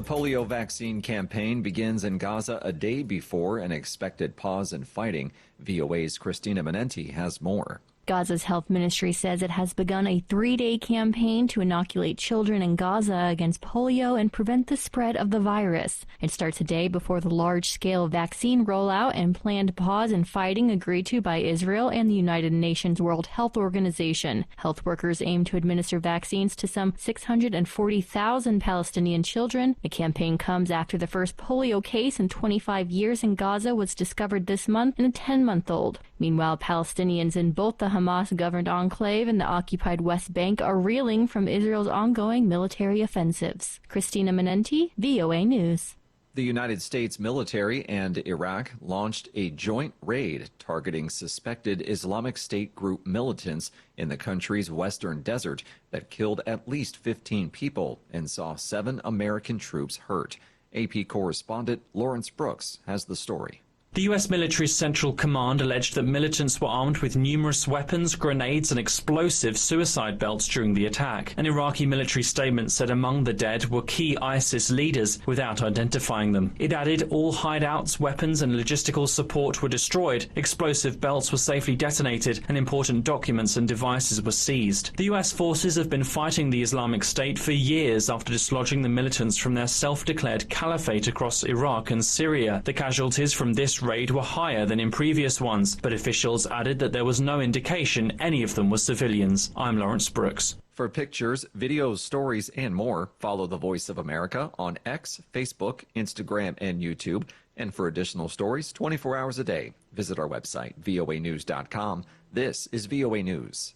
The polio vaccine campaign begins in Gaza a day before an expected pause in fighting. VOA's Christina Manenti has more. Gaza's health ministry says it has begun a 3-day campaign to inoculate children in Gaza against polio and prevent the spread of the virus. It starts a day before the large-scale vaccine rollout and planned pause in fighting agreed to by Israel and the United Nations World Health Organization. Health workers aim to administer vaccines to some 640,000 Palestinian children. The campaign comes after the first polio case in 25 years in Gaza was discovered this month in a 10-month-old. Meanwhile, Palestinians in both the Hamas-governed enclave and the occupied West Bank are reeling from Israel's ongoing military offensives. Christina Manenti, VOA News. The United States military and Iraq launched a joint raid targeting suspected Islamic State group militants in the country's western desert that killed at least 15 people and saw 7 American troops hurt. AP correspondent Lawrence Brooks has the story. The U.S. military's Central Command alleged that militants were armed with numerous weapons, grenades and explosive suicide belts during the attack. An Iraqi military statement said among the dead were key ISIS leaders without identifying them. It added all hideouts, weapons and logistical support were destroyed, explosive belts were safely detonated and important documents and devices were seized. The U.S. forces have been fighting the Islamic State for years after dislodging the militants from their self-declared caliphate across Iraq and Syria. The casualties from this raid were higher than in previous ones, but officials added that there was no indication any of them were civilians. I'm Lawrence Brooks. For pictures, videos, stories, and more, follow The Voice of America on X, Facebook, Instagram, and YouTube. And for additional stories 24 hours a day, visit our website, voanews.com. This is VOA News.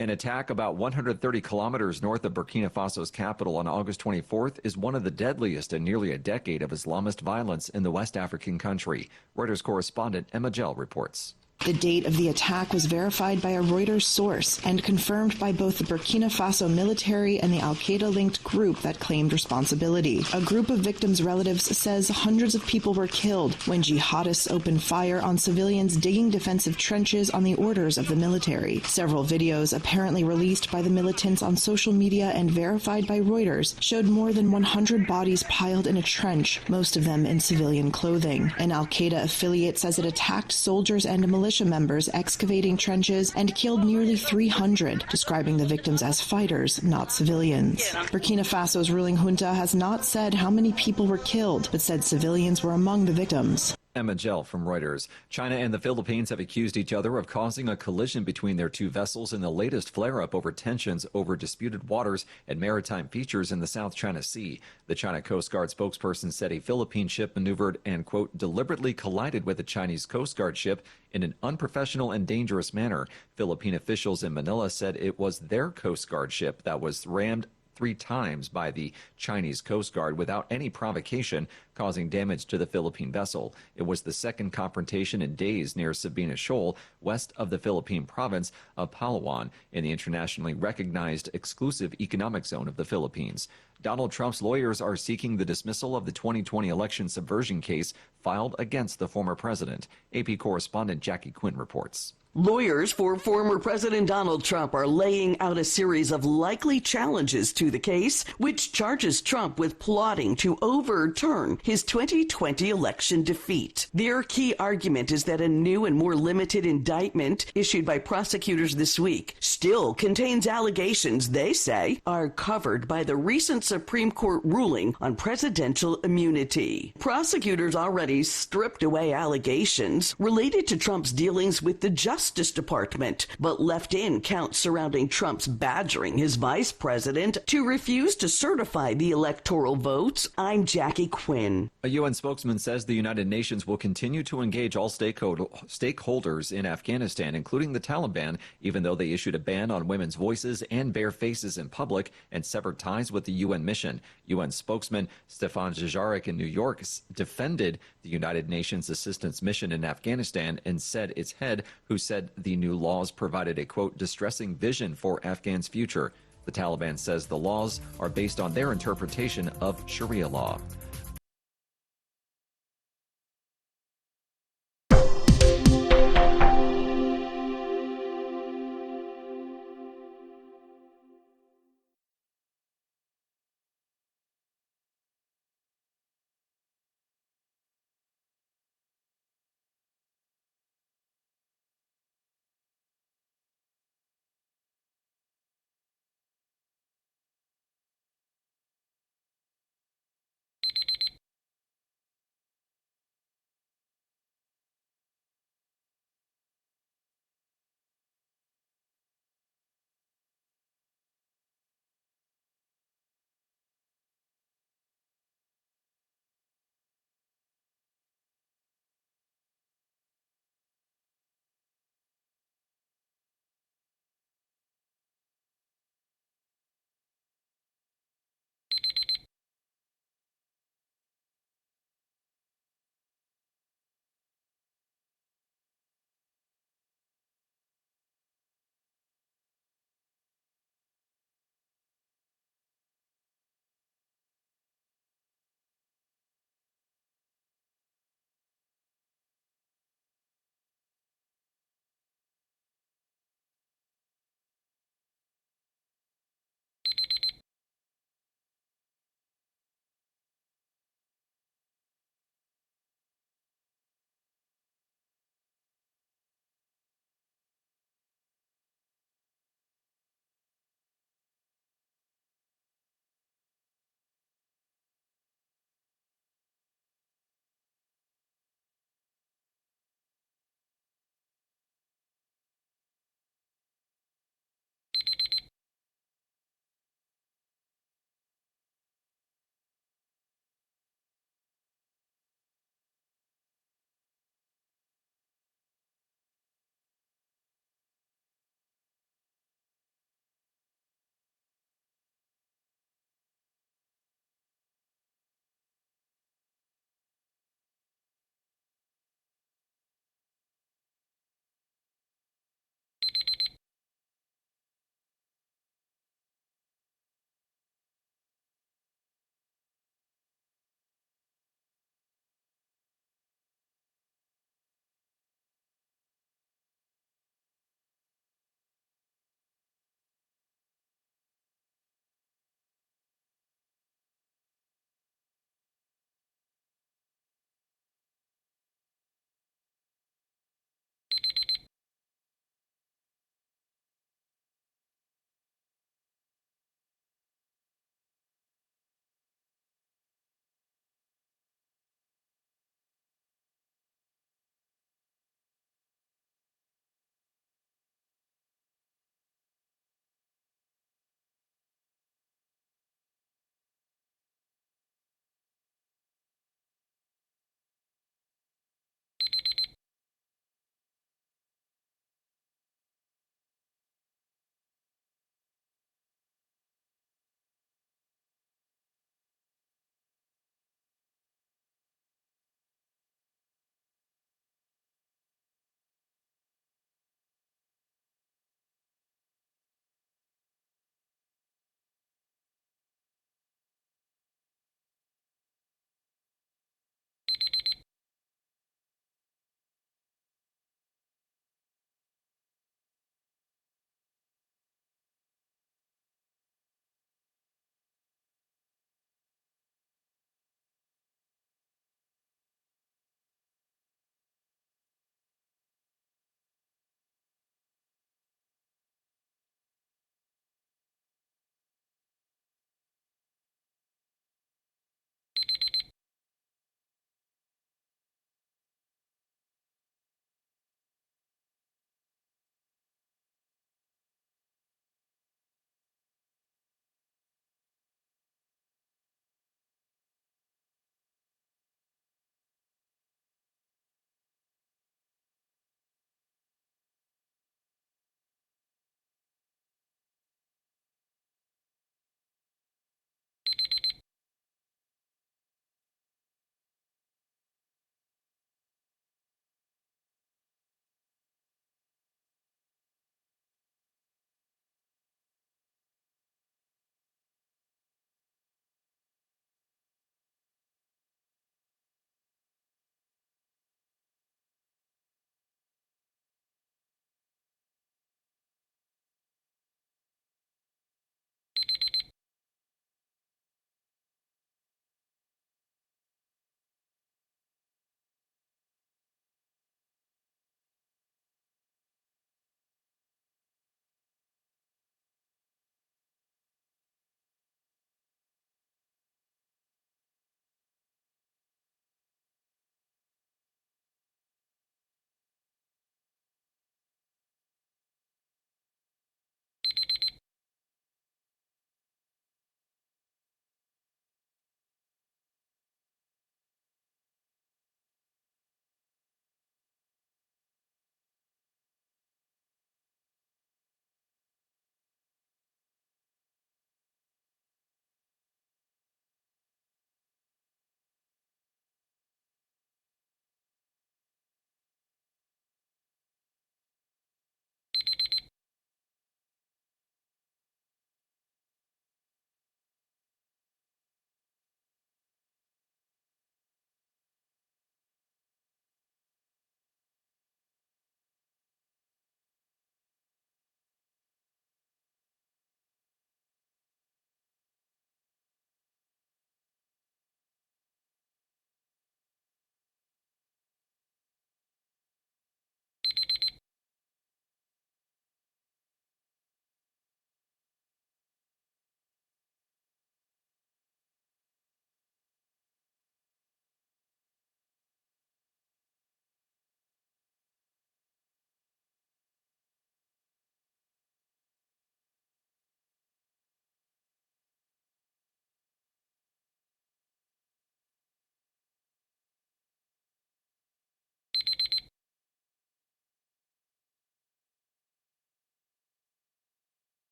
An attack about 130 kilometers north of Burkina Faso's capital on August 24th is one of the deadliest in nearly a decade of Islamist violence in the West African country. Reuters correspondent Emma Gell reports. The date of the attack was verified by a Reuters source and confirmed by both the Burkina Faso military and the al-Qaeda-linked group that claimed responsibility. A group of victims' relatives says hundreds of people were killed when jihadists opened fire on civilians digging defensive trenches on the orders of the military. Several videos apparently released by the militants on social media and verified by Reuters showed more than 100 bodies piled in a trench, most of them in civilian clothing. An al-Qaeda affiliate says it attacked soldiers and militia members excavating trenches and killed nearly 300, describing the victims as fighters, not civilians. Burkina Faso's ruling junta has not said how many people were killed, but said civilians were among the victims. Emma Gell from Reuters. China and the Philippines have accused each other of causing a collision between their two vessels in the latest flare-up over tensions over disputed waters and maritime features in the South China Sea. The China Coast Guard spokesperson said a Philippine ship maneuvered and, quote, deliberately collided with a Chinese Coast Guard ship in an unprofessional and dangerous manner. Philippine officials in Manila said it was their Coast Guard ship that was rammed 3 times by the Chinese Coast Guard without any provocation, causing damage to the Philippine vessel. It was the second confrontation in days near Sabina Shoal, west of the Philippine province of Palawan, in the internationally recognized exclusive economic zone of the Philippines. Donald Trump's lawyers are seeking the dismissal of the 2020 election subversion case filed against the former president. AP correspondent Jackie Quinn reports. Lawyers for former President Donald Trump are laying out a series of likely challenges to the case, which charges Trump with plotting to overturn his 2020 election defeat. Their key argument is that a new and more limited indictment issued by prosecutors this week still contains allegations they say are covered by the recent Supreme Court ruling on presidential immunity. Prosecutors already stripped away allegations related to Trump's dealings with the Justice Department, but left in counts surrounding Trump's badgering his vice president to refuse to certify the electoral votes. I'm Jackie Quinn. A UN spokesman says the United Nations will continue to engage all stakeholders in Afghanistan, including the Taliban, even though they issued a ban on women's voices and bare faces in public and severed ties with the UN mission. UN spokesman Stefan Dujarric in New York defended the United Nations assistance mission in Afghanistan and said its head, who said the new laws provided a, quote, distressing vision for Afghans' future. The Taliban says the laws are based on their interpretation of Sharia law.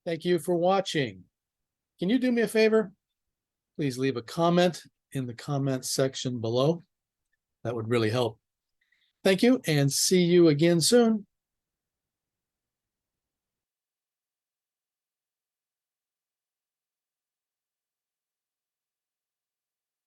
Thank you for watching. Can you do me a favor? Please leave a comment in the comment section below. That would really help. Thank you, and see you again soon.